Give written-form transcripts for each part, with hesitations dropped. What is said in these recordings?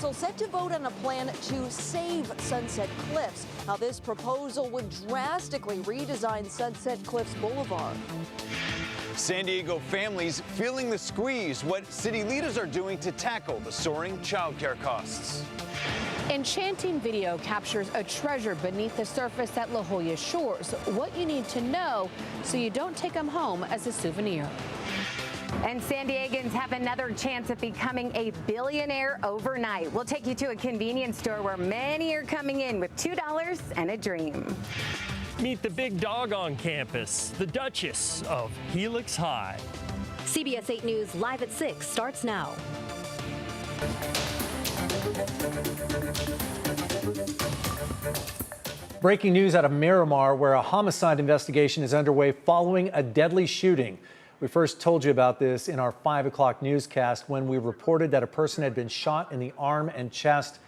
Set to vote on a plan to save Sunset Cliffs. Now, this proposal would drastically redesign Sunset Cliffs Boulevard. San Diego families feeling the squeeze. What city leaders are doing to tackle the soaring childcare costs. Enchanting video captures a treasure beneath the surface at La Jolla Shores. What you need to know so you don't take them home as a souvenir. And San Diegans have another chance at becoming a billionaire overnight. We'll take you to a convenience store where many are coming in with $2 and a dream. Meet the big dog on campus, the Duchess of Helix High. CBS 8 News live at 6 starts now. Breaking news out of Miramar, where a homicide investigation is underway following a deadly shooting. We first told you about this in our 5 o'clock newscast when we reported that a person had been shot in the arm and chest.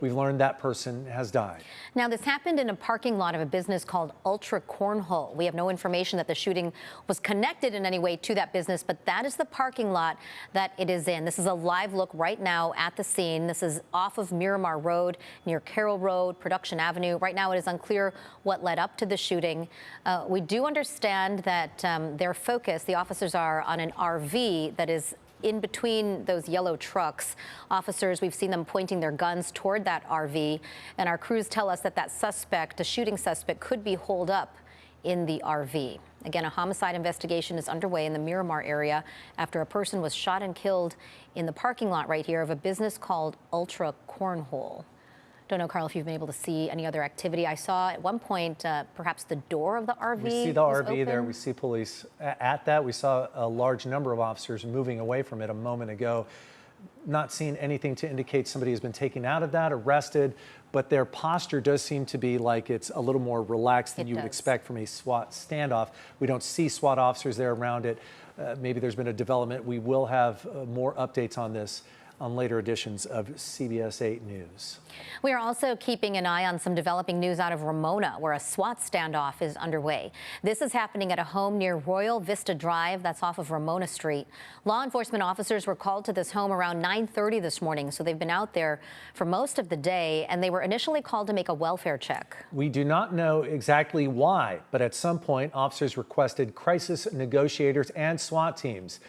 We've learned that person has died. Now, this happened in a parking lot of a business called Ultra Cornhole. We have no information that the shooting was connected in any way to that business, but that is the parking lot that it is in. This is a live look right now at the scene. This is off of Miramar Road, near Carroll Road, Production Avenue. Right now, it is unclear what led up to the shooting. We do understand that their focus, the officers are on an RV that is in between those yellow trucks. Officers, we've seen them pointing their guns toward that RV, and our crews tell us that that suspect, a shooting suspect, could be holed up in the RV. Again, a homicide investigation is underway in the Miramar area after a person was shot and killed in the parking lot right here of a business called Ultra Cornhole. Don't know, Carl, if you've been able to see any other activity. I saw at one point perhaps the door of the RV. We see the RV open. there. We see police at that. We saw a large number of officers moving away from it a moment ago. Not seeing anything to indicate somebody has been taken out of that, arrested, but their posture does seem to be like it's a little more relaxed than you would expect from a SWAT standoff. We don't see SWAT officers there around it. Maybe there's been a development. We will have more updates on this on later editions of CBS 8 News. We are also keeping an eye on some developing news out of Ramona, where a SWAT standoff is underway. This is happening at a home near Royal Vista Drive, that's off of Ramona Street. Law enforcement officers were called to this home around 9:30 this morning, so they've been out there for most of the day, and they were initially called to make a welfare check. We do not know exactly why, but at some point, officers requested crisis negotiators and SWAT teams.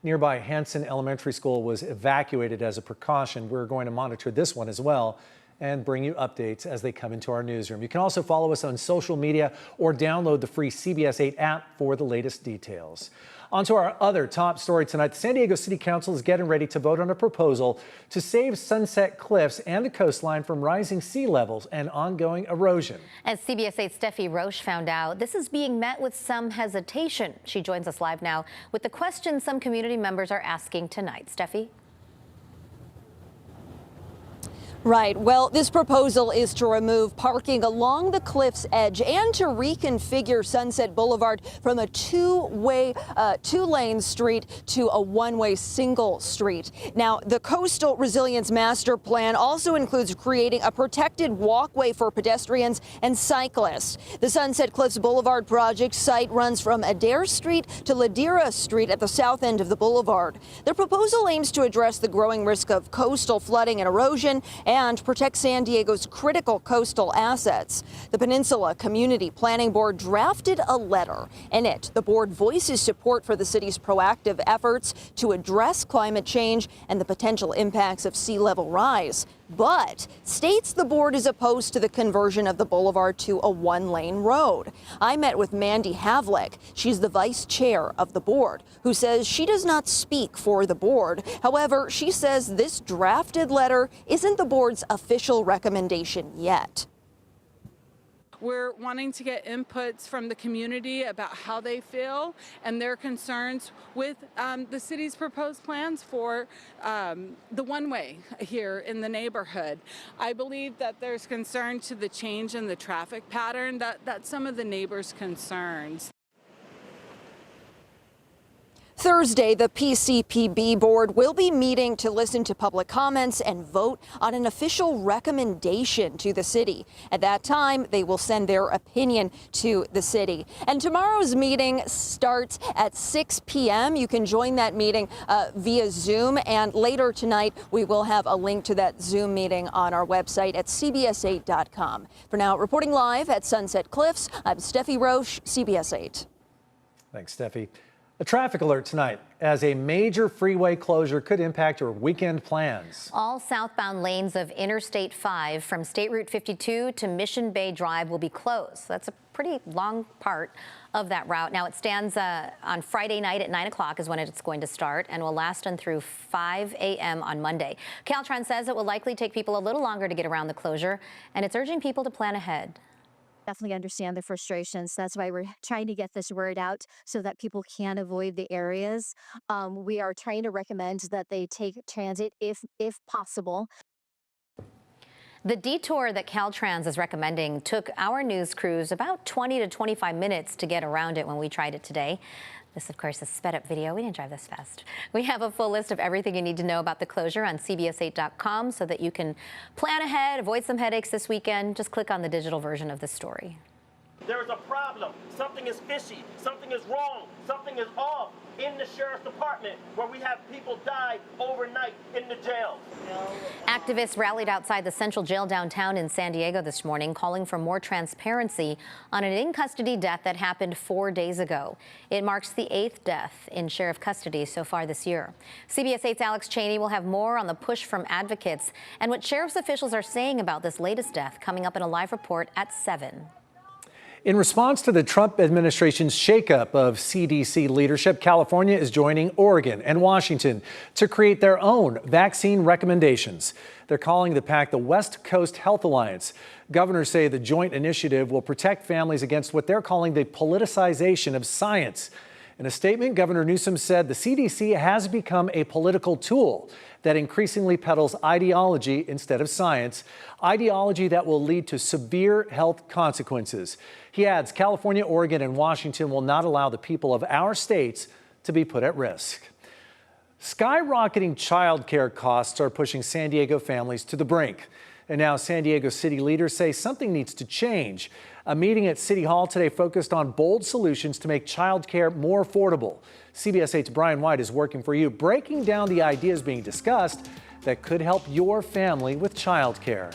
Nearby Hanson Elementary School was evacuated as a precaution. We're going to monitor this one as well and bring you updates as they come into our newsroom. You can also follow us on social media or download the free CBS 8 app for the latest details. On to our other top story tonight. The San Diego City Council is getting ready to vote on a proposal to save Sunset Cliffs and the coastline from rising sea levels and ongoing erosion. As CBS 8's Steffi Roche found out, this is being met with some hesitation. She joins us live now with the questions some community members are asking tonight. Steffi? Right. Well, this proposal is to remove parking along the cliff's edge and to reconfigure Sunset Boulevard from a two-lane street to a one-way single street. Now, the Coastal Resilience Master Plan also includes creating a protected walkway for pedestrians and cyclists. The Sunset Cliffs Boulevard project site runs from Adair Street to Ladera Street at the south end of the boulevard. The proposal aims to address the growing risk of coastal flooding and erosion and protect San Diego's critical coastal assets. The Peninsula Community Planning Board drafted a letter. In it, the board voices support for the city's proactive efforts to address climate change and the potential impacts of sea level rise, but states the board is opposed to the conversion of the boulevard to a one-lane road. I met with Mandy Havlick. She's the vice chair of the board, who says she does not speak for the board. However, she says this drafted letter isn't the board's official recommendation yet. We're wanting to get inputs from the community about how they feel and their concerns with the city's proposed plans for the one-way here in the neighborhood. I believe that there's concern to the change in the traffic pattern, that's some of the neighbors' concerns. Thursday, the PCPB board will be meeting to listen to public comments and vote on an official recommendation to the city. At that time, they will send their opinion to the city. And tomorrow's meeting starts at 6 p.m. You can join that meeting via Zoom. And later tonight, we will have a link to that Zoom meeting on our website at cbs8.com. For now, reporting live at Sunset Cliffs, I'm Steffi Roche, CBS 8. Thanks, Steffi. A traffic alert tonight as a major freeway closure could impact your weekend plans. All southbound lanes of Interstate 5 from State Route 52 to Mission Bay Drive will be closed. That's a pretty long part of that route. Now, it stands on Friday night at 9 o'clock is when it's going to start and will last on through 5 a.m. on Monday. Caltrans says it will likely take people a little longer to get around the closure, and it's urging people to plan ahead. Definitely understand the frustrations. That's why we're trying to get this word out so that people can avoid the areas. We are trying to recommend that they take transit if possible. The detour that Caltrans is recommending took our news crews about 20 to 25 minutes to get around it when we tried it today. This, of course, is a sped up video. We didn't drive this fast. We have a full list of everything you need to know about the closure on cbs8.com so that you can plan ahead, avoid some headaches this weekend. Just click on the digital version of this story. There is a problem. Something is fishy. Something is wrong. Something is off in the sheriff's department where we have people die overnight in the jail. Activists rallied outside the Central Jail downtown in San Diego this morning, calling for more transparency on an in-custody death that happened 4 days ago. It marks the 8th death in sheriff custody so far this year. CBS 8's Alex Cheney will have more on the push from advocates and what sheriff's officials are saying about this latest death coming up in a live report at 7. In response to the Trump administration's shakeup of CDC leadership, California is joining Oregon and Washington to create their own vaccine recommendations. They're calling the pact the West Coast Health Alliance. Governors say the joint initiative will protect families against what they're calling the politicization of science. In a statement, Governor Newsom said the CDC has become a political tool that increasingly peddles ideology instead of science, ideology that will lead to severe health consequences. He adds California, Oregon, and Washington will not allow the people of our states to be put at risk. Skyrocketing child care costs are pushing San Diego families to the brink. And now San Diego city leaders say something needs to change. A meeting at City Hall today focused on bold solutions to make child care more affordable. CBS 8's Brian White is working for you, breaking down the ideas being discussed that could help your family with child care.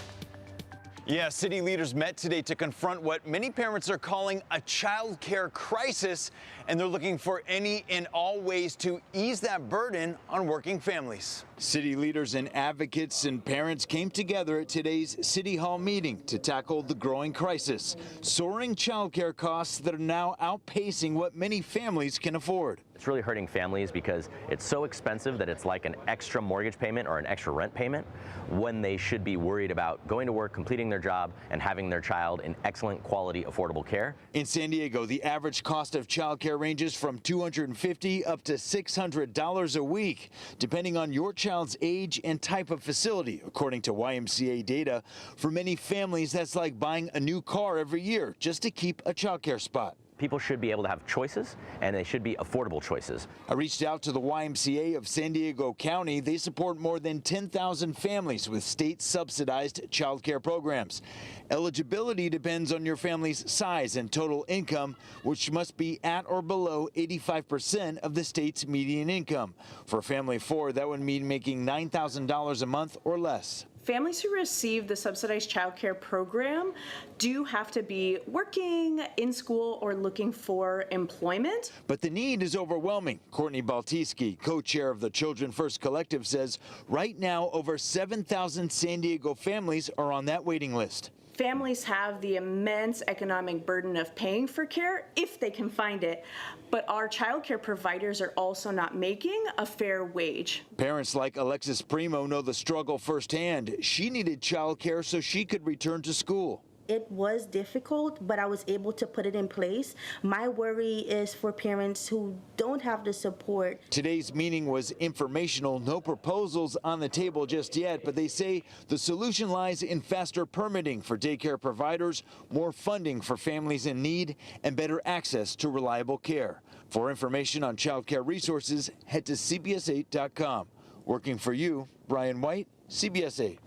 Yeah, city leaders met today to confront what many parents are calling a child care crisis, and they're looking for any and all ways to ease that burden on working families. City leaders and advocates and parents came together at today's City Hall meeting to tackle the growing crisis, soaring child care costs that are now outpacing what many families can afford. It's really hurting families because it's so expensive that it's like an extra mortgage payment or an extra rent payment when they should be worried about going to work, completing their job, and having their child in excellent quality, affordable care. In San Diego, the average cost of child care ranges from $250 up to $600 a week, depending on your child's age and type of facility, according to YMCA data. For many families, that's like buying a new car every year just to keep a child care spot. People should be able to have choices, and they should be affordable choices. I reached out to the YMCA of San Diego County. They support more than 10,000 families with state-subsidized child care programs. Eligibility depends on your family's size and total income, which must be at or below 85% of the state's median income. For a family of 4, that would mean making $9,000 a month or less. Families who receive the subsidized child care program do have to be working, in school, or looking for employment. But the need is overwhelming. Courtney Baltiski, co-chair of the Children First Collective, says right now over 7,000 San Diego families are on that waiting list. Families have the immense economic burden of paying for care if they can find it, but our child care providers are also not making a fair wage. Parents like Alexis Primo know the struggle firsthand. She needed child care so she could return to school. It was difficult, but I was able to put it in place. My worry is for parents who don't have the support. Today's meeting was informational, no proposals on the table just yet, but they say the solution lies in faster permitting for daycare providers, more funding for families in need, and better access to reliable care. For information on child care resources, head to CBS8.com. Working for you, Brian White, CBS 8.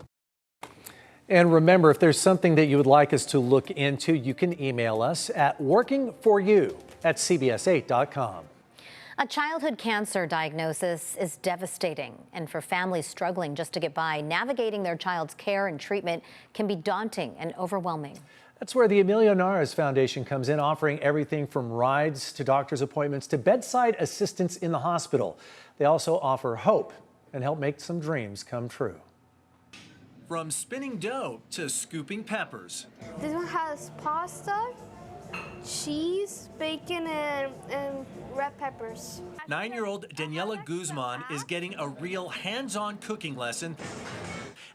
And remember, if there's something that you would like us to look into, you can email us at workingforyou@cbs8.com. A childhood cancer diagnosis is devastating, and for families struggling just to get by, navigating their child's care and treatment can be daunting and overwhelming. That's where the Amelia Foundation comes in, offering everything from rides to doctor's appointments to bedside assistance in the hospital. They also offer hope and help make some dreams come true. From spinning dough to scooping peppers. This one has pasta, cheese, bacon, and red peppers. 9-year-old Daniela Guzman is getting a real hands-on cooking lesson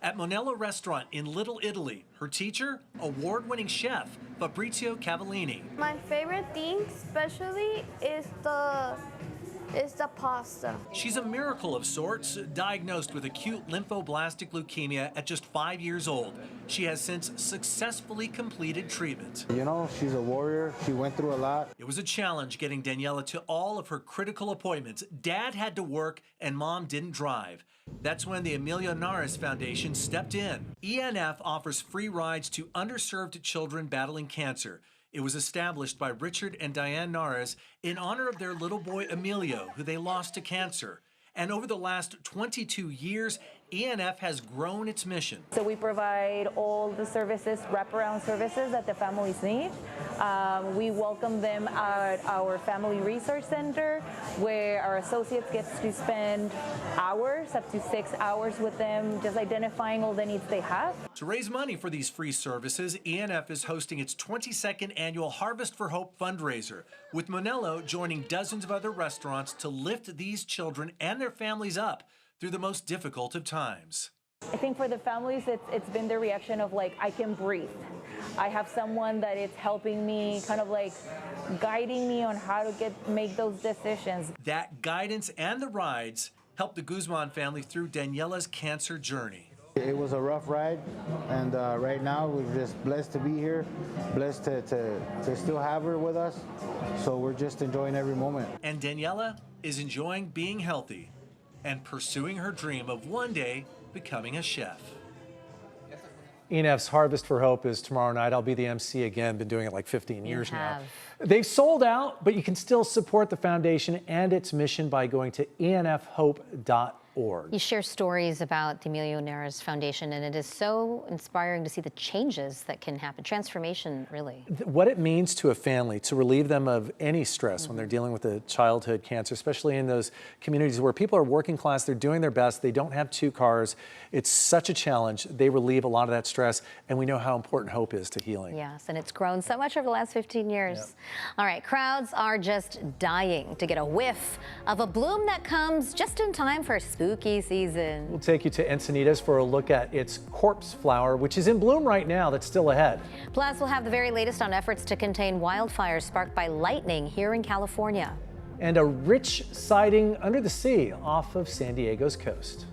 at Monello Restaurant in Little Italy. Her teacher, award-winning chef Fabrizio Cavallini. My favorite thing, especially, is the pasta. She's a miracle of sorts, diagnosed with acute lymphoblastic leukemia at just 5 years old. She has since successfully completed treatment. You know, she's a warrior. She went through a lot. It was a challenge getting Daniela to all of her critical appointments. Dad had to work and Mom didn't drive. That's when the Amelia Foundation stepped in. ENF offers free rides to underserved children battling cancer. It was established by Richard and Diane Nares in honor of their little boy Emilio, who they lost to cancer. And over the last 22 years, ENF has grown its mission. So we provide all the services, wraparound services that the families need. We welcome them at our Family Resource Center, where our associates get to spend hours, up to 6 hours with them, just identifying all the needs they have. To raise money for these free services, ENF is hosting its 22nd annual Harvest for Hope fundraiser, with Monello joining dozens of other restaurants to lift these children and their families up through the most difficult of times. I think for the families, it's been the reaction of like, I can breathe. I have someone that is helping me, kind of like guiding me on how to make those decisions. That guidance and the rides helped the Guzman family through Daniela's cancer journey. It was a rough ride, and right now we're just blessed to be here, blessed to still have her with us, so we're just enjoying every moment. And Daniela is enjoying being healthy and pursuing her dream of one day becoming a chef. ENF's Harvest for Hope is tomorrow night. I'll be the MC again, been doing it like 15 years now. They've sold out, but you can still support the foundation and its mission by going to enfhope.org. You share stories about the Amelia Foundation, and it is so inspiring to see the changes that can happen. Transformation, really. What it means to a family to relieve them of any stress when they're dealing with a childhood cancer, especially in those communities where people are working class, they're doing their best, they don't have 2 cars. It's such a challenge. They relieve a lot of that stress, and we know how important hope is to healing. Yes, and it's grown so much over the last 15 years. Yep. All right, crowds are just dying to get a whiff of a bloom that comes just in time for spooky season. We'll take you to Encinitas for a look at its corpse flower, which is in bloom right now. That's still ahead. Plus, we'll have the very latest on efforts to contain wildfires sparked by lightning here in California. And a rich sighting under the sea off of San Diego's coast.